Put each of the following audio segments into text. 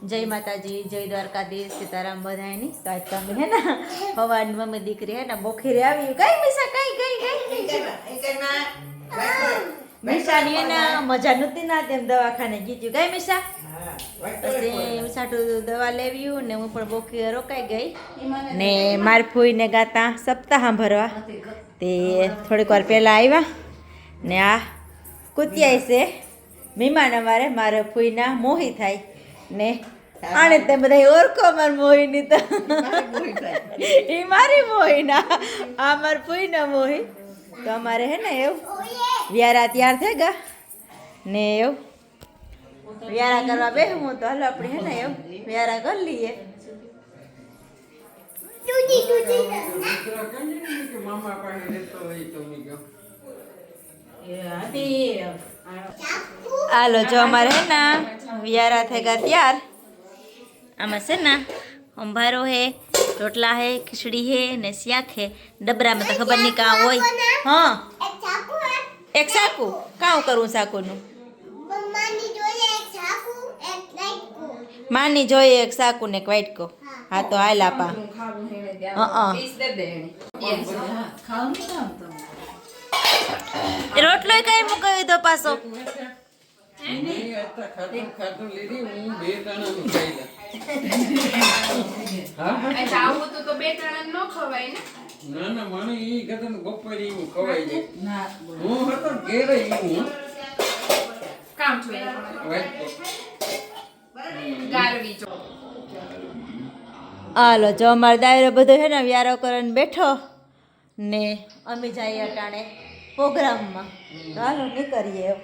जय माताजी जय द्वारकाधीश सीताराम बधाई तो आज तो है ना हवान मम्मी दीकरी है ना बोखीरे आई कई मीसा कई मीसा ने ना मजा नती ना तेम दवाखाने गीत्યું कई मीसा પછી મીસાટુ દવા લેવ્યું ને હું પણ બોખી રોકાઈ ગઈ ને માર ફૂઈને ગાતા સપ્તાહ ભરવા તે થોડીક વાર પહેલાં આવ્યા ને આ કુતિયાઈ છે મહેમાન અમારે મારે ફૂઈના મોહી થાય ને આને તે બધા ઓળખો માર મોહીની તો એ મારી મોહીના આ માર ફૂઈના મોહી તો અમારે હે ને એવું વ્યારા તૈયાર થઈ ગયા ને એવું વ્યારા કરવા બેહું તો હાલો આપણે હે ને એવું વ્યારા કરી લઈએ હાલો જો અમારે હે ને વ્યારા થઈ ગયા ત્યાર આમાં છે ને અંભારો હે રોટલા હે ખીચડી હે ને શાક હે ડબરામાં તો ખબર નહીં કાં હોય હા એક સાકુ કાં કરું સાકુનું માની જોઈએ એક સાકુ ને એક વાઇટકો હા તો હાલ આપા રોટલો કઈ મૂકી દીધો પાછો હાલો જો અમારો દાયરો બધો છે ને વ્યારો કરીને બેઠો ને અમે જઈએ અટાણે પ્રોગ્રામમાં હાલો નીકળીએ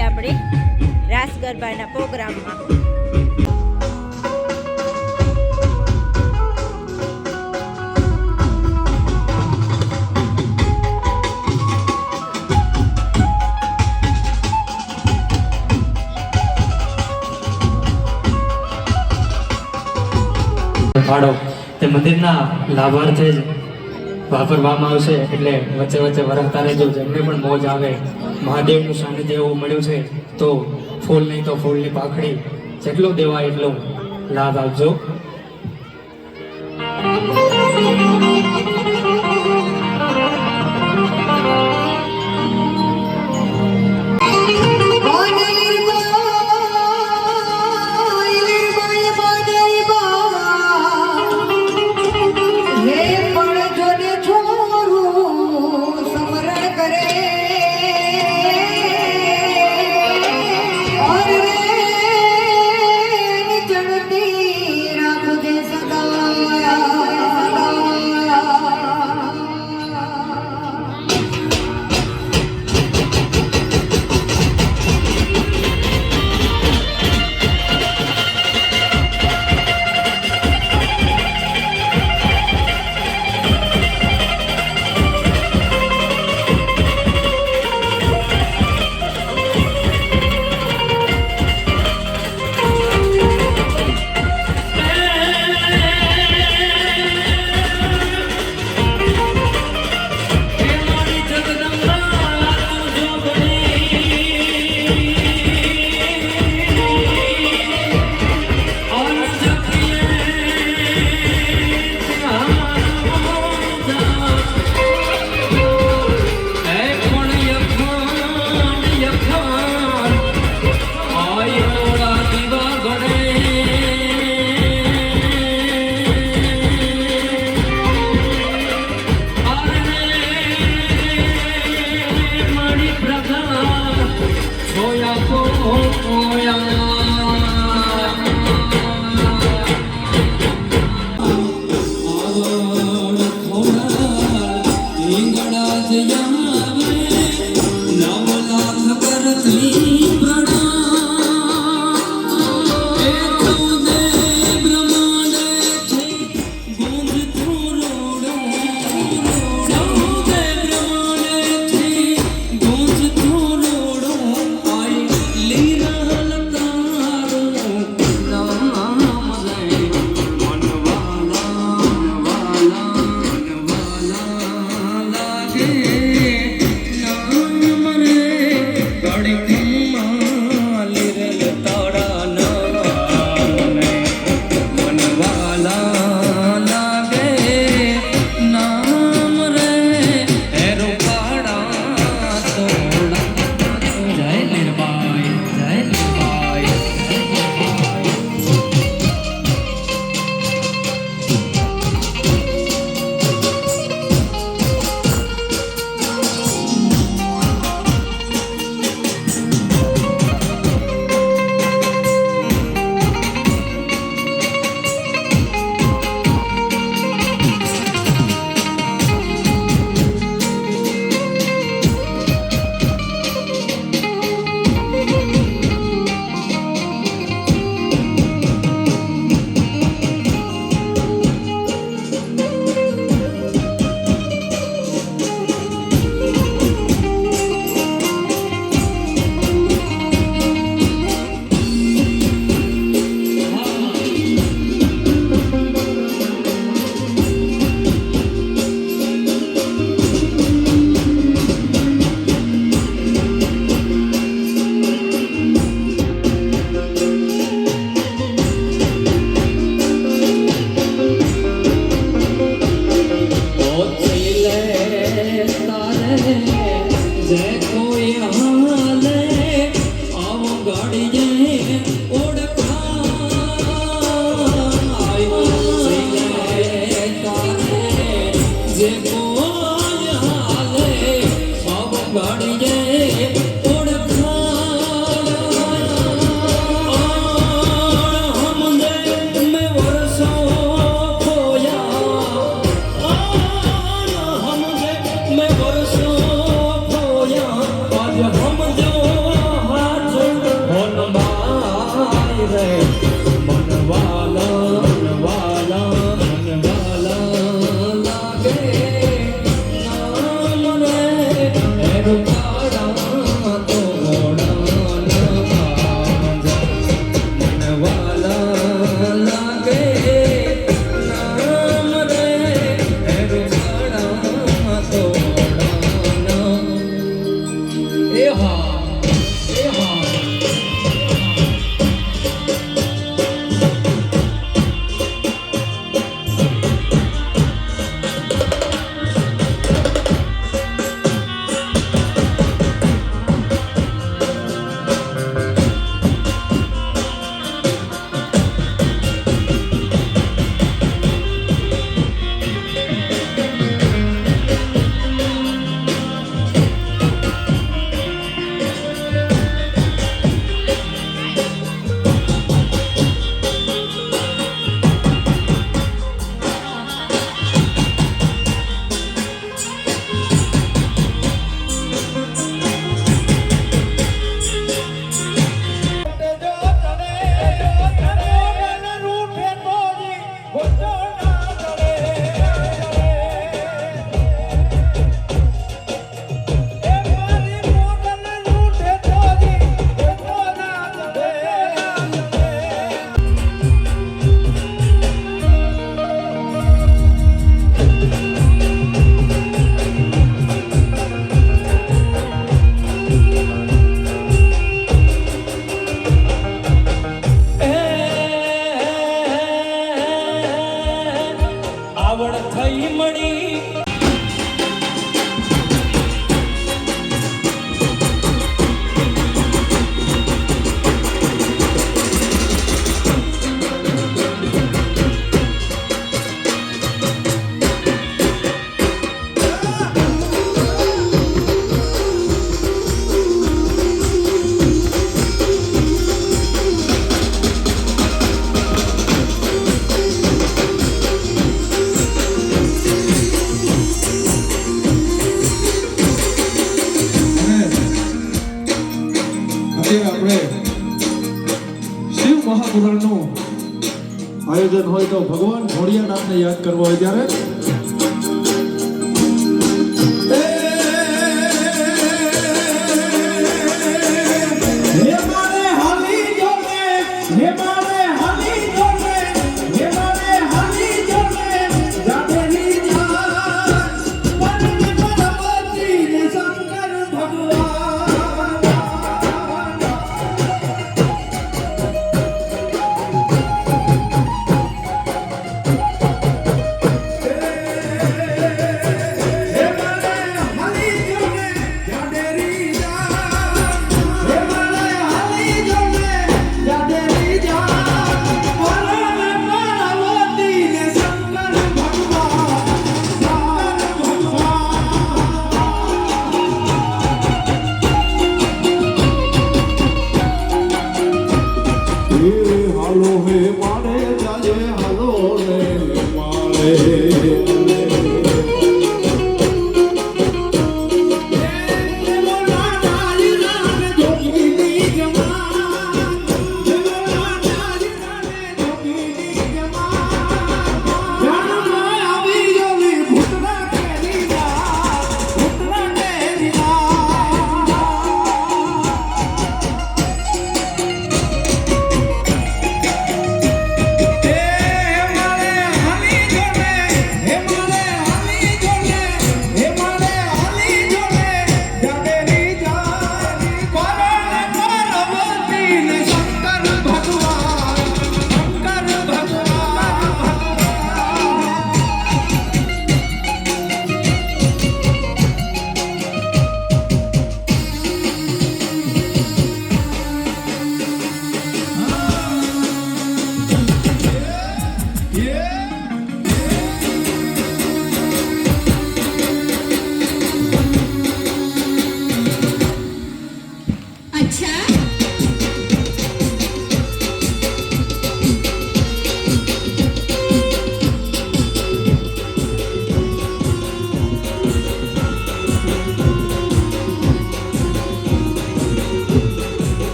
આપણે રાસ ગરબાના પ્રોગ્રામમાં ફાળો તે મંદિરના લાભાર્થે જ વાપરવામાં આવશે એટલે વચ્ચે વચ્ચે વરસતા રહેજો જેમને પણ મોજ આવે મહાદેવનું સાનિધ્ય એવું મળ્યું છે તો ફૂલ નહીં તો ફૂલની પાખડી જેટલો દેવાય એટલો લાભ આપજો જે કોઈ હાલે આવો ગાડી જાય ઓળખાય જે કોઈ હાલે આવો ગાડી જાય આયોજન હોય તો ભગવાન ભોળિયાનાથને યાદ કરવો હોય ત્યારે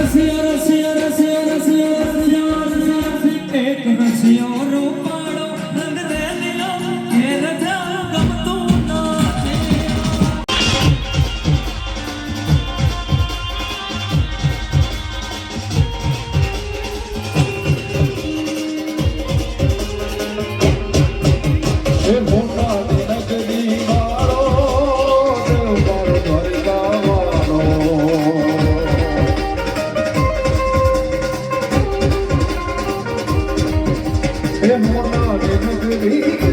રસિયા રસિયા રસિયા રસિયા રસિયા રસિયા એક રસિયો રૂપાળો રંગ રે લીલો ઘેર જાઉં ગમતું નથી. એ મોટા નગરી વાળો દેવદાર દ્વારકા વાળો એ મોટા નગરી